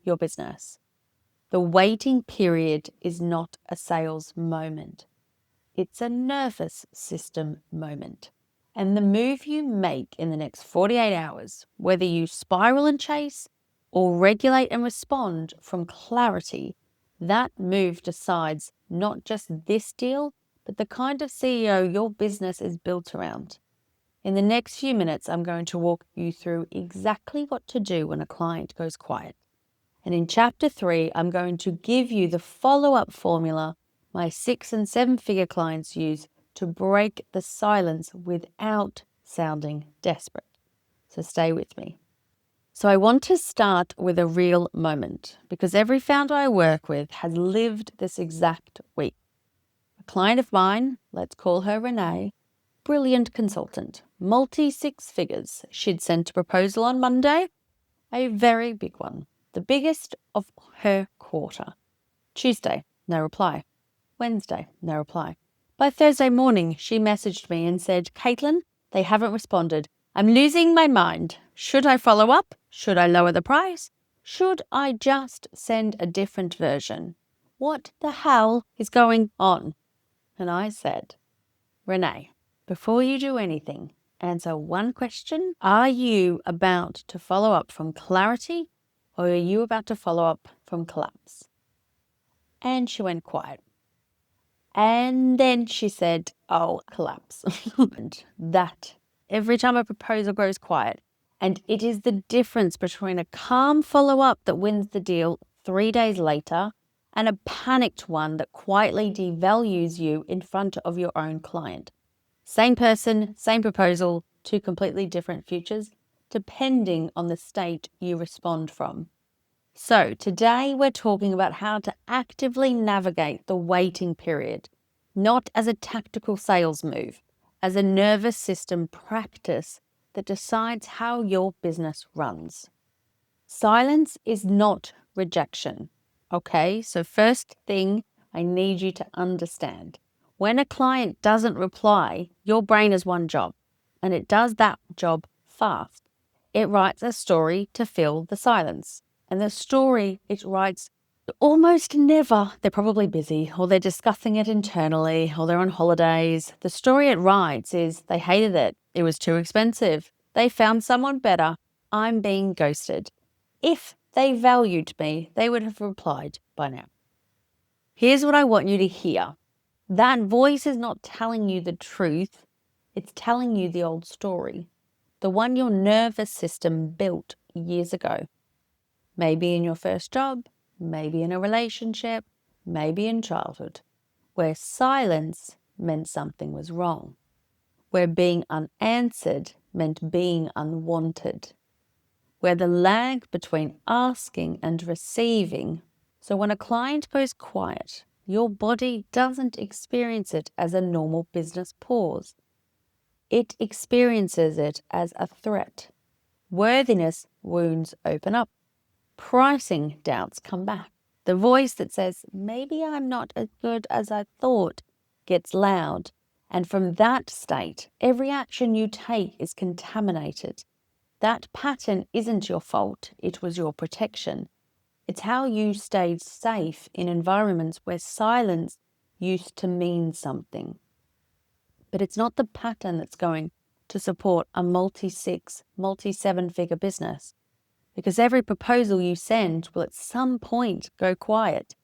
your business. The waiting period is not a sales moment. It's a nervous system moment. And the move you make in the next 48 hours, whether you spiral and chase or regulate and respond from clarity, that move decides not just this deal, but the kind of CEO your business is built around. In the next few minutes, I'm going to walk you through exactly what to do when a client goes quiet. And in Chapter 3, I'm going to give you the follow-up formula my 6- and 7-figure clients use to break the silence without sounding desperate. So stay with me. So I want to start with a real moment because every founder I work with has lived this exact week. A client of mine, let's call her Renee, brilliant consultant, multi-6 figures. She'd sent a proposal on Monday, a very big one, the biggest of her quarter. Tuesday, no reply. Wednesday, no reply. By Thursday morning, she messaged me and said, "Kaitlyn, they haven't responded. I'm losing my mind. Should I follow up? Should I lower the price? Should I just send a different version? What the hell is going on?" And I said, "Renee, before you do anything, answer one question. Are you about to follow up from clarity or are you about to follow up from collapse?" And she went quiet. And then she said, "Oh, collapse." And that every time a proposal goes quiet. And it is the difference between a calm follow-up that wins the deal 3 days later and a panicked one that quietly devalues you in front of your own client. Same person, same proposal, 2 completely different futures, depending on the state you respond from. So today we're talking about how to actively navigate the waiting period, not as a tactical sales move, as a nervous system practice that decides how your business runs. Silence is not rejection. Okay, so first thing I need you to understand. When a client doesn't reply, your brain has one job, and it does that job fast. It writes a story to fill the silence. And the story it writes almost never, they're probably busy, or they're discussing it internally, or they're on holidays. The story it writes is they hated it. It was too expensive. They found someone better. I'm being ghosted. If they valued me, they would have replied by now. Here's what I want you to hear. That voice is not telling you the truth. It's telling you the old story, the one your nervous system built years ago. Maybe in your first job, maybe in a relationship, maybe in childhood, where silence meant something was wrong, where being unanswered meant being unwanted, where the lag between asking and receiving. So when a client goes quiet, your body doesn't experience it as a normal business pause. It experiences it as a threat. Worthiness wounds open up. Pricing doubts come back. The voice that says, maybe I'm not as good as I thought, gets loud. And from that state, every action you take is contaminated. That pattern isn't your fault. It was your protection. It's how you stayed safe in environments where silence used to mean something. But it's not the pattern that's going to support a multi-6, multi-7-figure business. Because every proposal you send will at some point go quiet.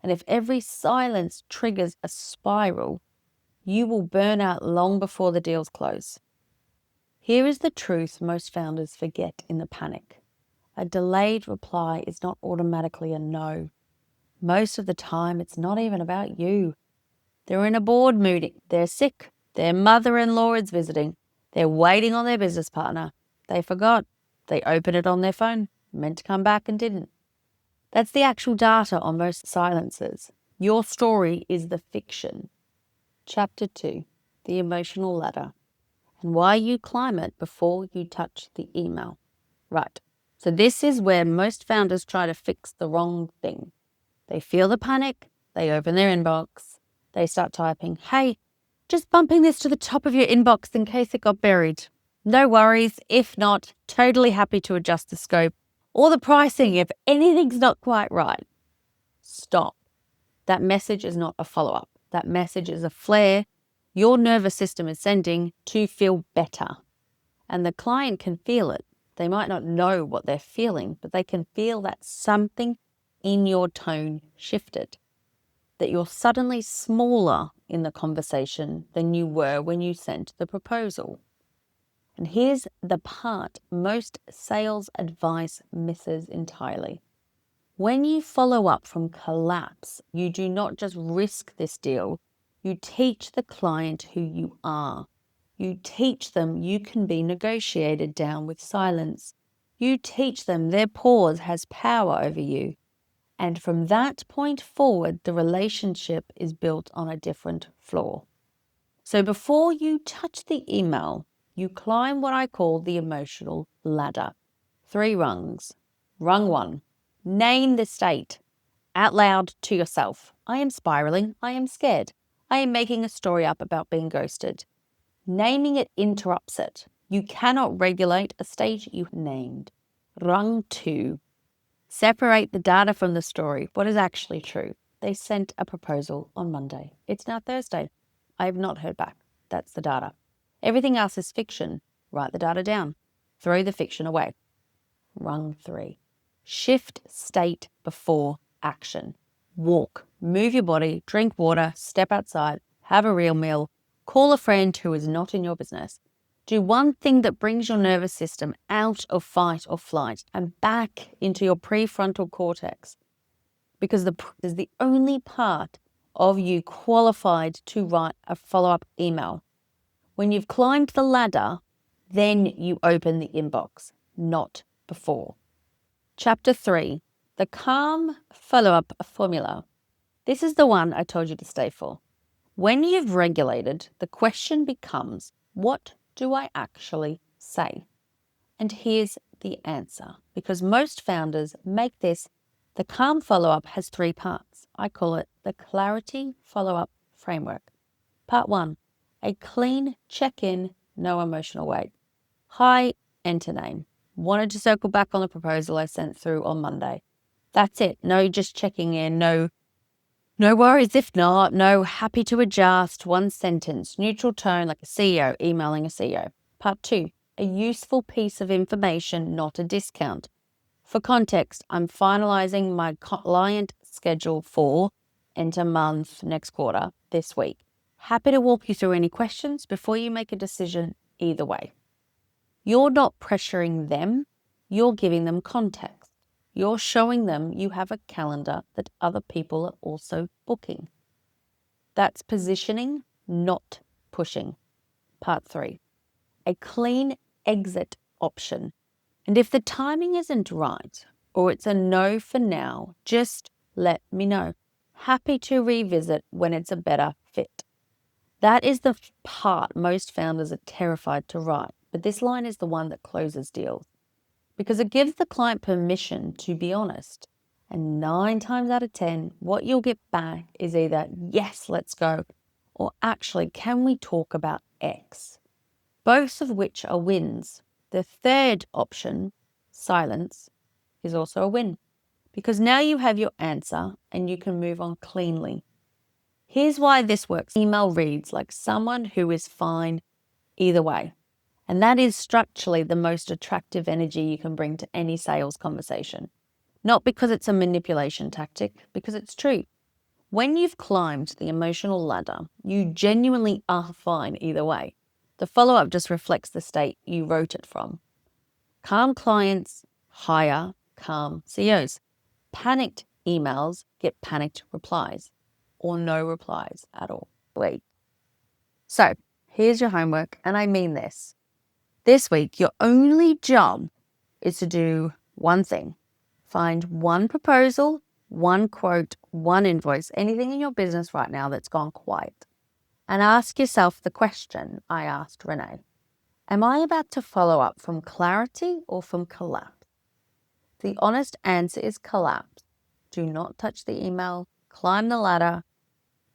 And if every silence triggers a spiral, you will burn out long before the deals close. Here is the truth most founders forget in the panic. A delayed reply is not automatically a no. Most of the time, it's not even about you. They're in a board meeting. They're sick. Their mother-in-law is visiting. They're waiting on their business partner. They forgot. They opened it on their phone, meant to come back and didn't. That's the actual data on most silences. Your story is the fiction. Chapter 2, the emotional ladder, and why you climb it before you touch the email. Right, so this is where most founders try to fix the wrong thing. They feel the panic, they open their inbox, they start typing, "Hey, just bumping this to the top of your inbox in case it got buried. No worries, if not, totally happy to adjust the scope. or the pricing if anything's not quite right. Stop. That message is not a follow-up. That message is a flare your nervous system is sending to feel better. And the client can feel it. They might not know what they're feeling, but they can feel that something in your tone shifted, that you're suddenly smaller in the conversation than you were when you sent the proposal. And here's the part most sales advice misses entirely. When you follow up from collapse, you do not just risk this deal, you teach the client who you are. You teach them you can be negotiated down with silence. You teach them their pause has power over you. And from that point forward, the relationship is built on a different floor. So before you touch the email, you climb what I call the emotional ladder. 3 rungs. Rung 1, name the state out loud to yourself. I am spiraling. I am scared. I am making a story up about being ghosted. Naming it interrupts it. You cannot regulate a state you named. Rung 2, separate the data from the story. What is actually true? They sent a proposal on Monday. It's now Thursday. I have not heard back. That's the data. Everything else is fiction. Write the data down. Throw the fiction away. Rung 3, shift state before action. Walk, move your body, drink water, step outside, have a real meal, call a friend who is not in your business. Do one thing that brings your nervous system out of fight or flight and back into your prefrontal cortex, because this is the only part of you qualified to write a follow-up email. When you've climbed the ladder, then you open the inbox, not before. Chapter 3, the calm follow-up formula. This is the one I told you to stay for. When you've regulated, the question becomes, what do I actually say? And here's the answer, because most founders make this, the calm follow-up has 3 parts. I call it the clarity follow-up framework. Part 1, a clean check-in, no emotional weight. Hi, enter name. Wanted to circle back on the proposal I sent through on Monday. That's it. No just checking in. No worries if not. No happy to adjust. 1 sentence. Neutral tone like a CEO emailing a CEO. Part 2, a useful piece of information, not a discount. For context, I'm finalizing my client schedule for enter month, next quarter, this week. Happy to walk you through any questions before you make a decision either way. You're not pressuring them, you're giving them context. You're showing them you have a calendar that other people are also booking. That's positioning, not pushing. Part 3, a clean exit option. And if the timing isn't right, or it's a no for now, just let me know. Happy to revisit when it's a better fit. That is the part most founders are terrified to write, but this line is the one that closes deals because it gives the client permission to be honest. And 9 times out of 10, what you'll get back is either, yes, let's go, or actually, can we talk about X? Both of which are wins. The third option, silence, is also a win because now you have your answer and you can move on cleanly. Here's why this works. Email reads like someone who is fine either way. And that is structurally the most attractive energy you can bring to any sales conversation. Not because it's a manipulation tactic, because it's true. When you've climbed the emotional ladder, you genuinely are fine either way. The follow-up just reflects the state you wrote it from. Calm clients hire calm CEOs. Panicked emails get panicked replies or no replies at all. Wait. So here's your homework, and I mean this. This week, your only job is to do one thing. Find 1 proposal, 1 quote, 1 invoice, anything in your business right now that's gone quiet. And ask yourself the question I asked Renee. Am I about to follow up from clarity or from collapse? The honest answer is collapse. Do not touch the email. Climb the ladder.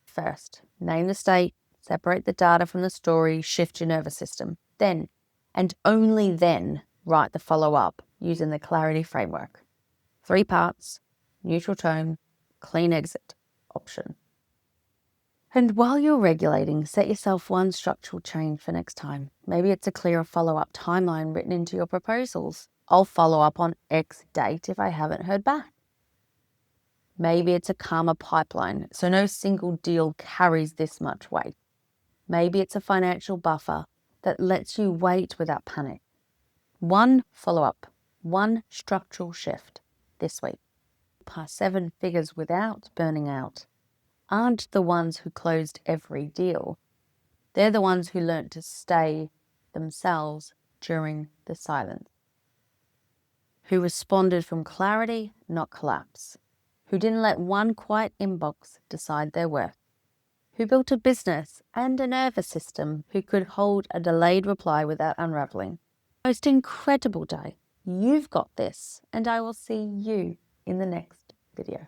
First, name the state, separate the data from the story, shift your nervous system. Then, and only then, write the follow-up using the clarity framework. 3 parts, neutral tone, clean exit option. And while you're regulating, set yourself one structural change for next time. Maybe it's a clearer follow-up timeline written into your proposals. I'll follow up on X date if I haven't heard back. Maybe it's a calmer pipeline, so no single deal carries this much weight. Maybe it's a financial buffer that lets you wait without panic. One follow-up, one structural shift this week. Past 7 figures without burning out aren't the ones who closed every deal. They're the ones who learned to stay themselves during the silence. Who responded from clarity, not collapse. Who didn't let one quiet inbox decide their worth. Who built a business and a nervous system who could hold a delayed reply without unraveling. Most incredible day. You've got this, and I will see you in the next video.